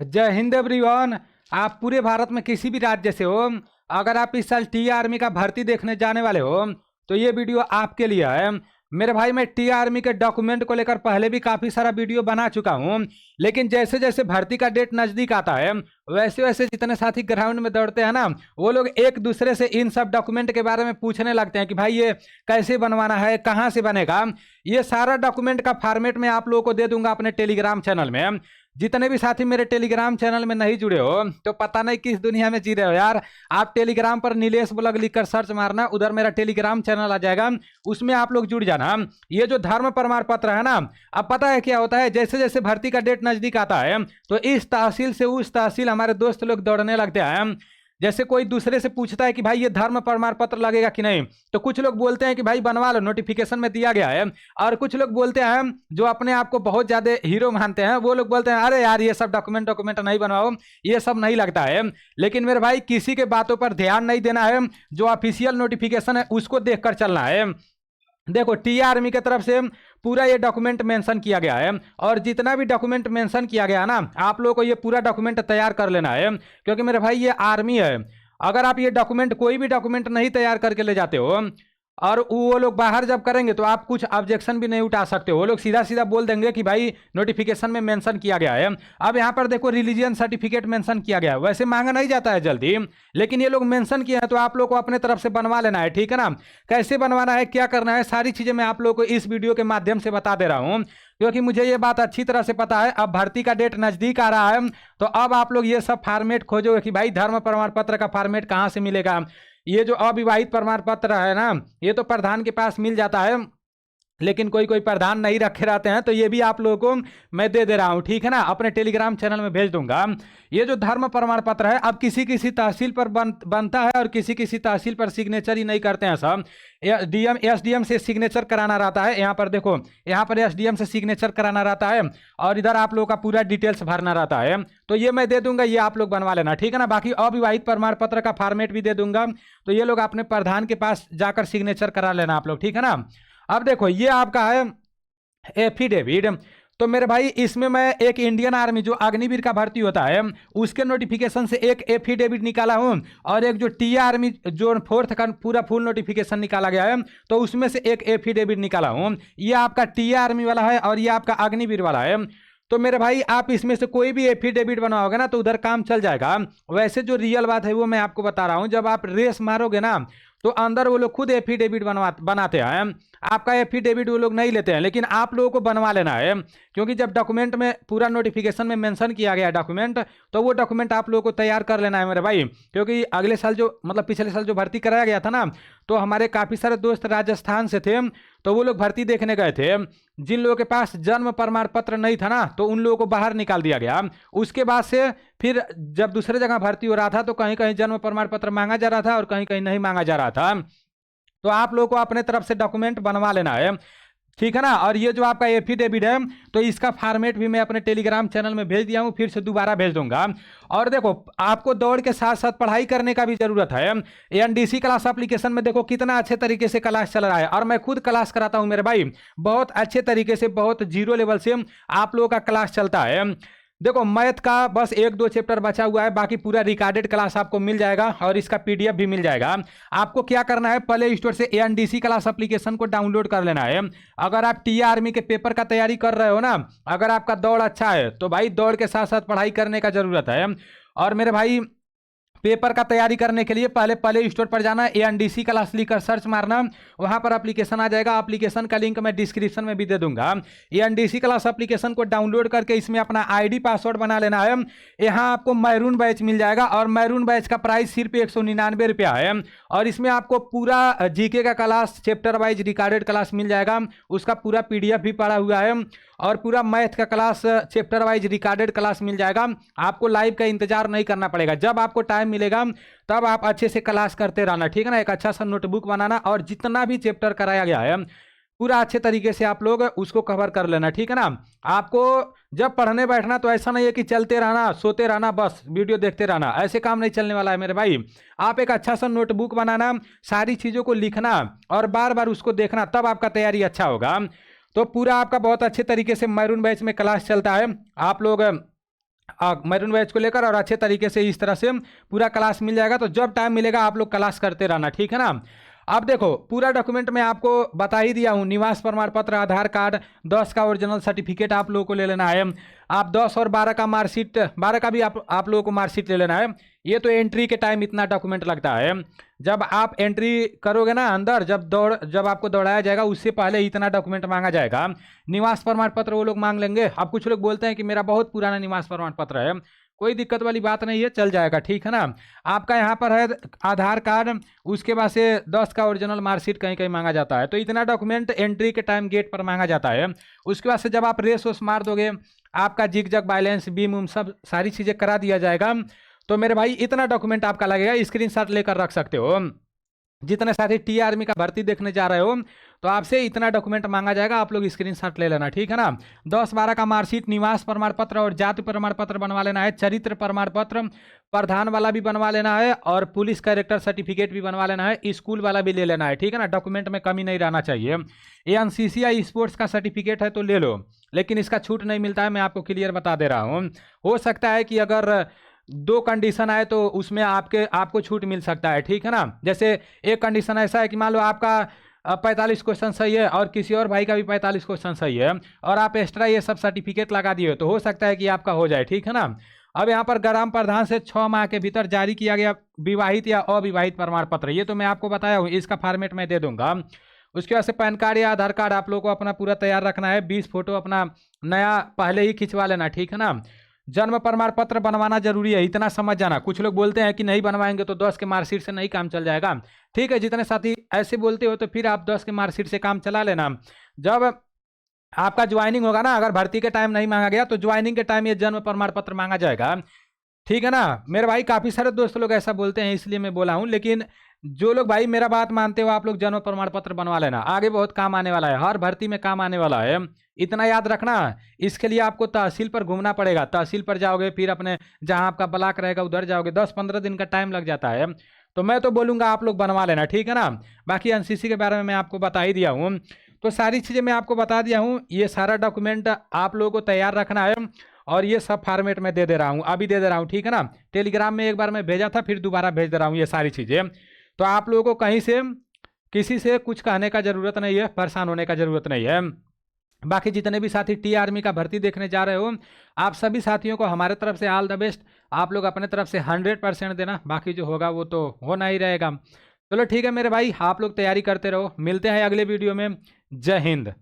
जय हिंद एवरीवन। आप पूरे भारत में किसी भी राज्य से हो, अगर आप इस साल टी आर्मी का भर्ती देखने जाने वाले हो तो ये वीडियो आपके लिए है। मेरे भाई, मैं टी आर्मी के डॉक्यूमेंट को लेकर पहले भी काफ़ी सारा वीडियो बना चुका हूँ, लेकिन जैसे जैसे भर्ती का डेट नज़दीक आता है वैसे वैसे जितने साथी ग्राउंड में दौड़ते हैं ना, वो लोग एक दूसरे से इन सब डॉक्यूमेंट के बारे में पूछने लगते हैं कि भाई ये कैसे बनवाना है, कहाँ से बनेगा। ये सारा डॉक्यूमेंट का फॉर्मेट मैं आप लोगों को दे दूंगा अपने टेलीग्राम चैनल में। जितने भी साथी मेरे टेलीग्राम चैनल में नहीं जुड़े हो तो पता नहीं किस दुनिया में जी रहे हो यार। आप टेलीग्राम पर नीलेश ब्लॉग लिखकर सर्च मारना, उधर मेरा टेलीग्राम चैनल आ जाएगा, उसमें आप लोग जुड़ जाना। ये जो धर्म प्रमाण पत्र है ना, अब पता है क्या होता है, जैसे जैसे भर्ती का डेट नजदीक आता है तो इस तहसील से उस तहसील हमारे दोस्त लोग दौड़ने लगते हैं। जैसे कोई दूसरे से पूछता है कि भाई ये धर्म प्रमाण पत्र लगेगा कि नहीं, तो कुछ लोग बोलते हैं कि भाई बनवा लो, नोटिफिकेशन में दिया गया है। और कुछ लोग बोलते हैं जो अपने आप को बहुत ज्यादा हीरो मानते हैं, वो लोग बोलते हैं अरे यार ये सब डॉक्यूमेंट नहीं बनवाओ, ये सब नहीं लगता है। लेकिन मेरे भाई, किसी के बातों पर ध्यान नहीं देना है, जो ऑफिशियल नोटिफिकेशन है उसको देखकर चलना है। देखो, टी आर्मी की तरफ से पूरा ये डॉक्यूमेंट मेंशन किया गया है, और जितना भी डॉक्यूमेंट मेंशन किया गया है ना, आप लोगों को ये पूरा डॉक्यूमेंट तैयार कर लेना है, क्योंकि मेरे भाई ये आर्मी है। अगर आप ये डॉक्यूमेंट कोई भी डॉक्यूमेंट नहीं तैयार करके ले जाते हो और वो लोग बाहर जब करेंगे तो आप कुछ ऑब्जेक्शन भी नहीं उठा सकते हो। वो लोग सीधा सीधा बोल देंगे कि भाई नोटिफिकेशन में मेंशन किया गया है। अब यहाँ पर देखो, रिलीजियन सर्टिफिकेट मेंशन किया गया है, वैसे मांगा नहीं जाता है जल्दी, लेकिन ये लोग मेंशन किए हैं तो आप लोग को अपने तरफ से बनवा लेना है, ठीक है ना। कैसे बनवाना है, क्या करना है, सारी चीजें मैं आप लोग को इस वीडियो के माध्यम से बता दे रहा हूँ, क्योंकि मुझे ये बात अच्छी तरह से पता है। अब भर्ती का डेट नजदीक आ रहा है तो अब आप लोग ये सब फॉर्मेट खोजोगे कि भाई धर्म प्रमाण पत्र का फॉर्मेट कहाँ से मिलेगा। ये जो अविवाहित प्रमाण पत्र है ना, ये तो प्रधान के पास मिल जाता है, लेकिन कोई कोई प्रधान नहीं रखे रहते हैं, तो ये भी आप लोगों को मैं दे दे रहा हूँ, ठीक है ना, अपने टेलीग्राम चैनल में भेज दूंगा। ये जो धर्म प्रमाण पत्र है, अब किसी किसी तहसील पर बनता है और किसी किसी तहसील पर सिग्नेचर ही नहीं करते हैं सब। डीएम एसडीएम से सिग्नेचर कराना रहता है। यहाँ पर देखो, यहाँ पर एसडीएम से सिग्नेचर कराना रहता है और इधर आप लोगों का पूरा डिटेल्स भरना रहता है। तो ये मैं दे दूंगा, ये आप लोग बनवा लेना, ठीक है ना। बाकी अविवाहित प्रमाण पत्र का फॉर्मेट भी दे दूंगा, तो ये लोग अपने प्रधान के पास जाकर सिग्नेचर करा लेना आप लोग, ठीक है ना। अब देखो, ये आपका है एफिडेविट। तो मेरे भाई, इसमें मैं एक इंडियन आर्मी जो अग्निवीर का भर्ती होता है उसके नोटिफिकेशन से एक एफिडेविट निकाला हूं, और एक जो टी आर्मी जो फोर्थ का पूरा फुल नोटिफिकेशन निकाला गया है तो उसमें से एक एफिडेविट निकाला हूं। ये आपका टी आर्मी वाला है और ये आपका अग्निवीर वाला है। तो मेरे भाई, आप इसमें से कोई भी एफिडेविट बनवाओगे ना तो उधर काम चल जाएगा। वैसे जो रियल बात है वो मैं आपको बता रहा हूं, जब आप रेस मारोगे ना तो अंदर वो लोग खुद एफिडेविट बनाते हैं। आपका एफिडेविट वो लोग नहीं लेते हैं, लेकिन आप लोगों को बनवा लेना है, क्योंकि जब डॉक्यूमेंट में पूरा नोटिफिकेशन में मेंशन किया गया है डॉक्यूमेंट, तो वो डॉक्यूमेंट आप लोगों को तैयार कर लेना है मेरे भाई। क्योंकि अगले साल जो मतलब पिछले साल जो भर्ती कराया गया था ना, तो हमारे काफ़ी सारे दोस्त राजस्थान से थे, तो वो लोग भर्ती देखने गए थे। जिन लोगों के पास जन्म प्रमाण पत्र नहीं था ना, तो उन लोगों को बाहर निकाल दिया गया। उसके बाद से फिर जब दूसरे जगह भर्ती हो रहा था तो कहीं कहीं जन्म प्रमाण पत्र मांगा जा रहा था और कहीं कहीं नहीं मांगा जा रहा था। तो आप लोगों को अपने तरफ से डॉक्यूमेंट बनवा लेना है, ठीक है ना। और ये जो आपका एफिडेविट है तो इसका फॉर्मेट भी मैं अपने टेलीग्राम चैनल में भेज दिया हूँ, फिर से दोबारा भेज दूंगा। और देखो, आपको दौड़ के साथ साथ पढ़ाई करने का भी जरूरत है। एनडीसी क्लास एप्लीकेशन में देखो कितना अच्छे तरीके से क्लास चल रहा है, और मैं खुद क्लास कराता हूँ मेरे भाई, बहुत अच्छे तरीके से, बहुत जीरो लेवल से आप लोगों का क्लास चलता है। देखो, मैथ का बस 1-2 चैप्टर बचा हुआ है, बाकी पूरा रिकॉर्डेड क्लास आपको मिल जाएगा और इसका पीडीएफ भी मिल जाएगा। आपको क्या करना है, प्ले स्टोर से एनडीसी क्लास एप्लीकेशन को डाउनलोड कर लेना है। अगर आप टी आर्मी के पेपर का तैयारी कर रहे हो ना, अगर आपका दौड़ अच्छा है तो भाई दौड़ के साथ साथ पढ़ाई करने का जरूरत है। और मेरे भाई, पेपर का तैयारी करने के लिए पहले प्ले स्टोर पर जाना, एनडीसी क्लास लिखकर सर्च मारना, वहां पर एप्लीकेशन आ जाएगा। एप्लीकेशन का लिंक मैं डिस्क्रिप्शन में भी दे दूंगा। एनडीसी क्लास एप्लीकेशन को डाउनलोड करके इसमें अपना आईडी पासवर्ड बना लेना है। यहाँ आपको मैरून बैच मिल जाएगा, और मैरून बैच का प्राइस सिर्फ 199 रुपया है, और इसमें आपको पूरा जीके का class chapter wise recorded class मिल जाएगा, उसका पूरा पीडीएफ भी पड़ा हुआ है, और पूरा मैथ का class chapter wise recorded class मिल जाएगा। आपको लाइव का इंतजार नहीं करना पड़ेगा, जब आपको टाइम मिलेगा तब आप अच्छे से क्लास करते रहना, ठीक है ना। एक अच्छा सा नोटबुक बनाना और जितना भी चैप्टर कराया गया है पूरा अच्छे तरीके से आप लोग उसको कवर कर लेना, ठीक है ना। आपको जब पढ़ने बैठना तो ऐसा नहीं है कि चलते रहना, सोते रहना, बस वीडियो देखते रहना, ऐसे काम नहीं चलने वाला है मेरे भाई। आप एक अच्छा सा नोटबुक बनाना, सारी चीज़ों को लिखना और बार बार उसको देखना, तब आपका तैयारी अच्छा होगा। तो पूरा आपका बहुत अच्छे तरीके से मैरून बैच में क्लास चलता है। आप लोग मैरून बैच को लेकर, और अच्छे तरीके से इस तरह से पूरा क्लास मिल जाएगा। तो जब टाइम मिलेगा आप लोग क्लास करते रहना, ठीक है ना। अब देखो पूरा डॉक्यूमेंट मैं आपको बता ही दिया हूँ। निवास प्रमाण पत्र, आधार कार्ड, 10 का ओरिजिनल सर्टिफिकेट आप लोगों को ले लेना है। आप 10 और 12 का मार्कशीट, 12 का भी आप लोगों को मार्कशीट ले लेना है। ये तो एंट्री के टाइम इतना डॉक्यूमेंट लगता है। जब आप एंट्री करोगे ना अंदर, जब आपको दौड़ाया जाएगा उससे पहले इतना डॉक्यूमेंट मांगा जाएगा। निवास प्रमाण पत्र वो लोग मांग लेंगे। अब कुछ लोग बोलते हैं कि मेरा बहुत पुराना निवास प्रमाण पत्र है, कोई दिक्कत वाली बात नहीं है, चल जाएगा, ठीक है ना। आपका यहाँ पर है आधार कार्ड, उसके बाद से 10 का ओरिजिनल मार्कशीट कहीं कहीं मांगा जाता है। तो इतना डॉक्यूमेंट एंट्री के टाइम गेट पर मांगा जाता है। उसके बाद से जब आप रेस वोस मार दोगे, आपका जिग जग बैलेंस बीम उम सब सारी चीज़ें करा दिया जाएगा। तो मेरे भाई इतना डॉक्यूमेंट आपका लगेगा, स्क्रीनशॉट लेकर रख सकते हो। जितने साथी टी आर्मी का भर्ती देखने जा रहे हो तो आपसे इतना डॉक्यूमेंट मांगा जाएगा, आप लोग स्क्रीनशॉट ले लेना, ठीक है ना। 10-12 का मार्कशीट, निवास प्रमाण पत्र और जाति प्रमाण पत्र बनवा लेना है। चरित्र प्रमाण पत्र प्रधान वाला भी बनवा लेना है, और पुलिस कैरेक्टर सर्टिफिकेट भी बनवा लेना है। स्कूल वाला भी ले लेना है, ठीक है ना। डॉक्यूमेंट में कमी नहीं रहना चाहिए। ये एनसीसी या स्पोर्ट्स का सर्टिफिकेट है तो ले लो, लेकिन इसका छूट नहीं मिलता है, मैं आपको क्लियर बता दे रहा हूँ। हो सकता है कि अगर 2 कंडीशन आए तो उसमें आपको छूट मिल सकता है, ठीक है ना। जैसे एक कंडीशन ऐसा है कि मान लो आपका 45 क्वेश्चन सही है और किसी और भाई का भी 45 क्वेश्चन सही है, और आप एक्स्ट्रा ये सब सर्टिफिकेट लगा दिए तो हो सकता है कि आपका हो जाए, ठीक है ना। अब यहाँ पर ग्राम प्रधान से 6 माह के भीतर जारी किया गया विवाहित या अविवाहित प्रमाण पत्र, ये तो मैं आपको बताया हूँ, इसका फॉर्मेट मैं दे दूंगा। उसके बाद से पैन कार्ड या आधार कार्ड आप लोगों को अपना पूरा तैयार रखना है। 20 फोटो अपना नया पहले ही खिंचवा लेना, ठीक है ना। जन्म प्रमाण पत्र बनवाना जरूरी है, इतना समझ जाना। कुछ लोग बोलते हैं कि नहीं बनवाएंगे तो 10 के मार्कशीट से नहीं काम चल जाएगा, ठीक है। जितने साथी ऐसे बोलते हो तो फिर आप 10 के मार्कशीट से काम चला लेना। जब आपका ज्वाइनिंग होगा ना, अगर भर्ती के टाइम नहीं मांगा गया तो ज्वाइनिंग के टाइम ये जन्म प्रमाण पत्र मांगा जाएगा, ठीक है ना। मेरे भाई काफ़ी सारे दोस्त लोग ऐसा बोलते हैं इसलिए मैं बोला हूँ, लेकिन जो लोग भाई मेरा बात मानते हो आप लोग जन्म प्रमाण पत्र बनवा लेना, आगे बहुत काम आने वाला है, हर भर्ती में काम आने वाला है, इतना याद रखना। इसके लिए आपको तहसील पर घूमना पड़ेगा, तहसील पर जाओगे, फिर अपने जहाँ आपका ब्लॉक रहेगा उधर जाओगे, 10-15 दिन का टाइम लग जाता है। तो मैं तो बोलूँगा आप लोग बनवा लेना, ठीक है ना। बाकी एनसीसी के बारे में मैं आपको बता ही दिया हूँ, तो सारी चीज़ें मैं आपको बता दिया हूँ। ये सारा डॉक्यूमेंट आप लोगों को तैयार रखना है, और ये सब फॉर्मेट में दे रहा हूँ, अभी दे रहा हूँ, ठीक है ना। टेलीग्राम में एक बार मैं भेजा था, फिर दोबारा भेज दे रहा हूँ ये सारी चीज़ें। तो आप लोगों को कहीं से किसी से कुछ कहने का ज़रूरत नहीं है, परेशान होने का ज़रूरत नहीं है। बाकी जितने भी साथी टी आर्मी का भर्ती देखने जा रहे हो, आप सभी साथियों को हमारे तरफ से ऑल द बेस्ट। आप लोग अपने तरफ से 100% देना, बाकी जो होगा वो तो होना ही रहेगा। चलो ठीक है मेरे भाई, आप लोग तैयारी करते रहो, मिलते हैं अगले वीडियो में। जय हिंद।